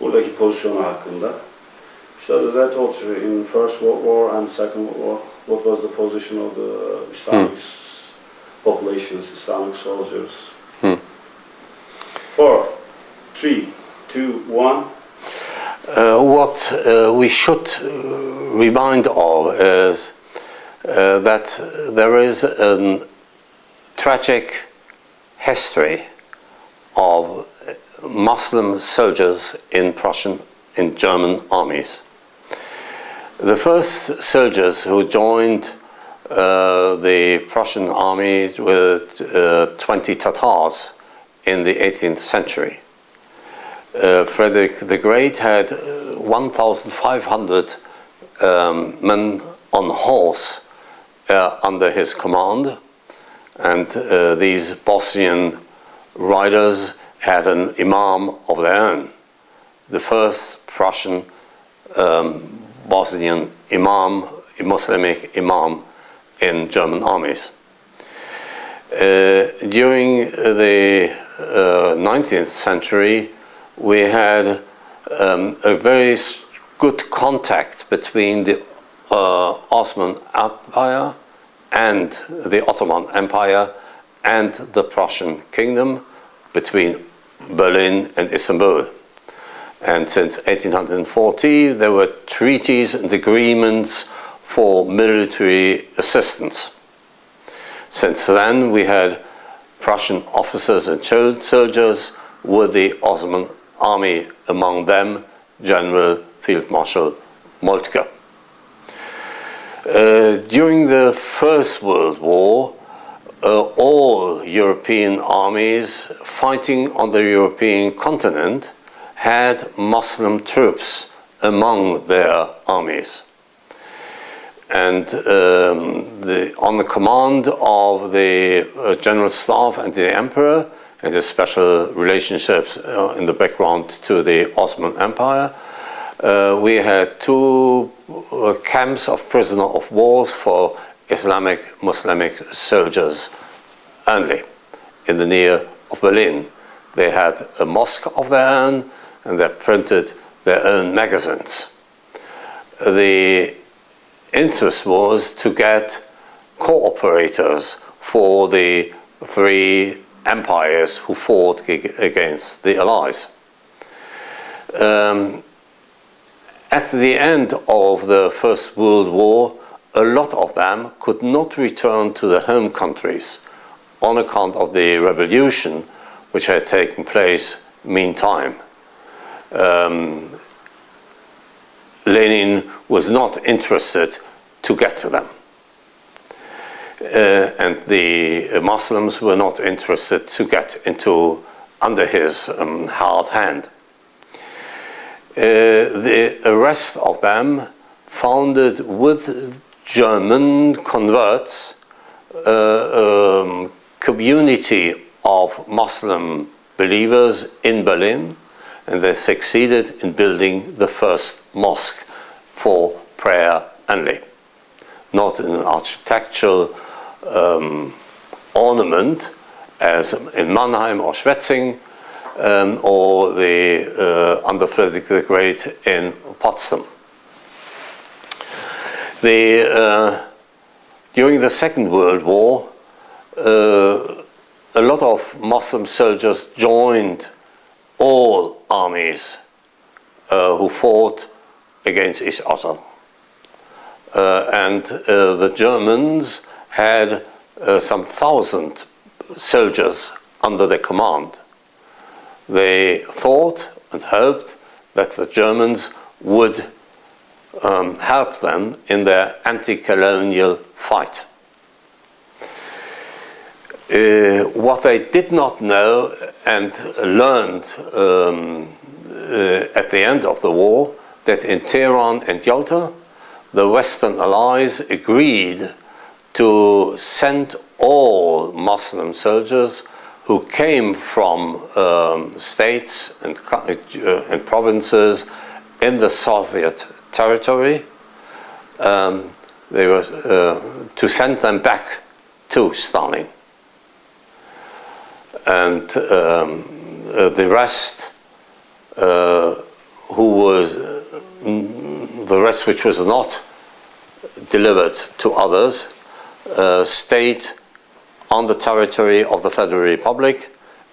buradaki pozisyonu hakkında. So as I told you, in First World War and Second World War, what was the position of the Islamic populations, Islamic soldiers? 4, 3, 2, 1. What we should remind of is that there is a tragic history of Muslim soldiers in German armies. The first soldiers who joined the Prussian army were 20 Tatars in the 18th century. Frederick the Great had 1,500 men on horse under his command, and these Bosnian riders had an imam of their own, the first Prussian Bosnian imam, Islamic imam in German armies. During the 19th century, we had a very good contact between the Ottoman Empire and the Ottoman Empire and the Prussian Kingdom, between Berlin and Istanbul. And since 1840, there were treaties and agreements for military assistance. Since then, we had Prussian officers and soldiers with the Ottoman army, among them General Field Marshal Moltke. During the First World War, all European armies fighting on the European continent had Muslim troops among their armies. And on the command of the General Staff and the Emperor, and the special relationships in the background to the Ottoman Empire, we had two camps of prisoner of war for Islamic Muslimic soldiers only in the near of Berlin. They had a mosque of their own, and they printed their own magazines. The interest was to get cooperators for the three empires who fought against the Allies. At the end of the First World War, a lot of them could not return to their home countries on account of the revolution which had taken place meantime. Lenin was not interested to get to them. And the Muslims were not interested to get under his hard hand. The rest of them founded with German converts a community of Muslim believers in Berlin, and they succeeded in building the first mosque for prayer only, not an architectural ornament as in Mannheim or Schwetzing, or the under Frederick the Great in Potsdam. During the Second World War, a lot of Muslim soldiers joined all armies who fought against each other. And the Germans had some 1,000 soldiers under their command. They thought and hoped that the Germans would help them in their anti-colonial fight. What they did not know and learned at the end of the war, that in Tehran and Yalta, the Western Allies agreed to send all Muslim soldiers who came from states and provinces in the Soviet territory. They were to send them back to Stalin. And the rest who was the rest which was not delivered to others, stayed on the territory of the Federal Republic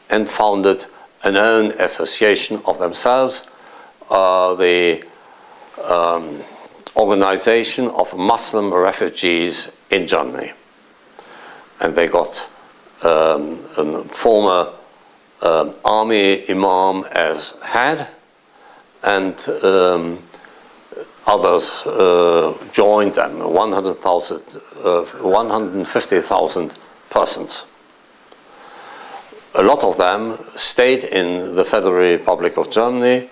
and founded an own association of themselves, the Organization of Muslim Refugees in Germany. And they got a former army imam as head, and others joined them, 150,000 persons. A lot of them stayed in the Federal Republic of Germany.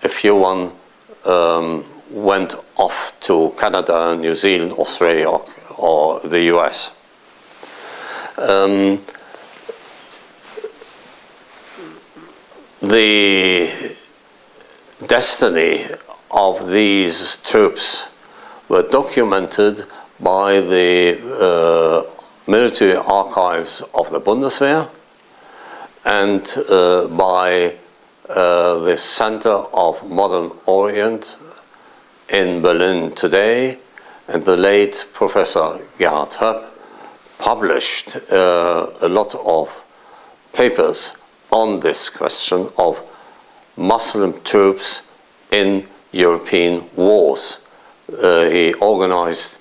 A few went off to Canada, New Zealand, Australia, or the US. The destiny of these troops were documented by the military archives of the Bundeswehr and by the Center of Modern Orient in Berlin today, and the late Professor Gerhard Höpp published a lot of papers on this question of Muslim troops in European wars. He organized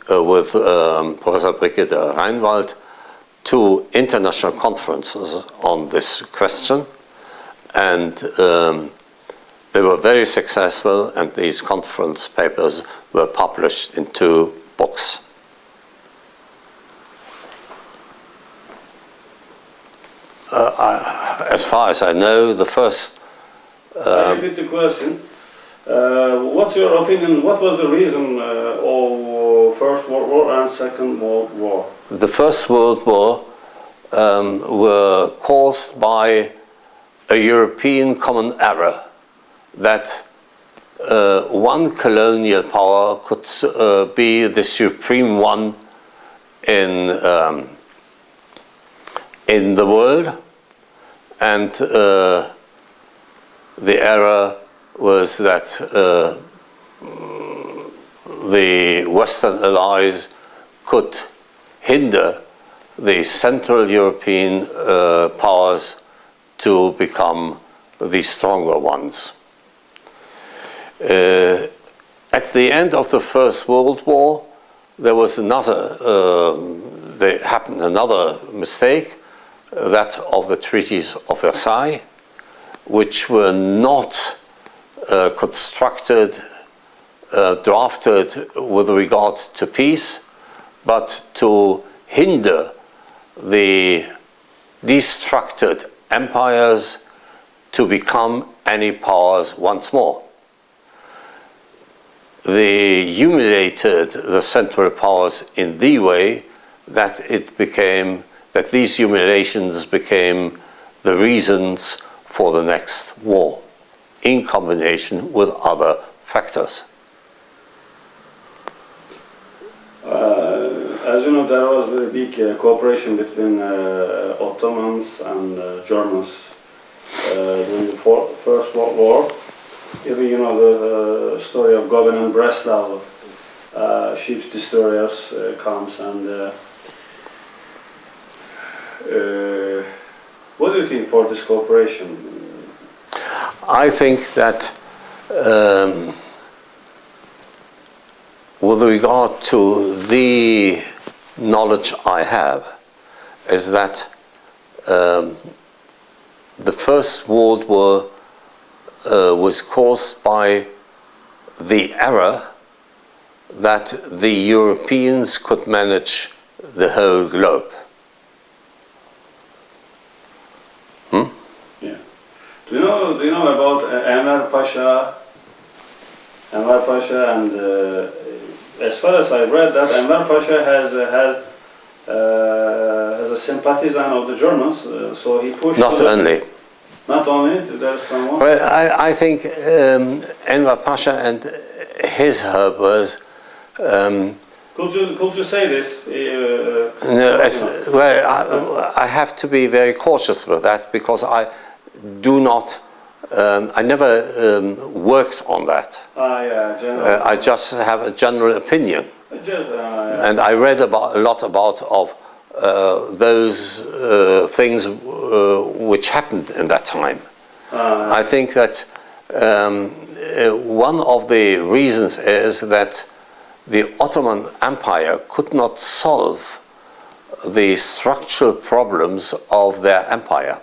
with Professor Brigitte Reinwald 2 international conferences on this question, and they were very successful, and these conference papers were published in 2 books. As far as I know, the first... I repeat the question. What's your opinion? What was the reason of First World War and Second World War? The First World War were caused by a European common error that one colonial power could be the supreme one in the world, and the error was that the Western allies could hinder the Central European powers to become the stronger ones. At the end of the First World War, there was there happened another mistake, that of the treaties of Versailles, which were not constructed, drafted with regard to peace, but to hinder the destructed empires to become any powers once more. They humiliated the Central Powers in the way that these humiliations became the reasons for the next war, in combination with other factors. As you know, there was a very big cooperation between Ottomans and Germans during the First World War. Even, you know, the story of Goeben and Breslau, ships destroyers comes, and what do you think for this cooperation? I think that with regard to the knowledge I have, is that the First World War was caused by the error that the Europeans could manage the whole globe. Yeah. Do you know about Enver Pasha? Enver Pasha, and as far as I read, that Enver Pasha has a sympathisant of the Germans, so he pushed. Not only, there's someone. Well, I think Enver Pasha and his helpers. Could you say this? I have to be very cautious with that, because I do not I never worked on that. Yeah, general. I just have a general opinion. Yeah. And I read a lot about those things which happened in that time. I think that one of the reasons is that the Ottoman Empire could not solve the structural problems of their empire.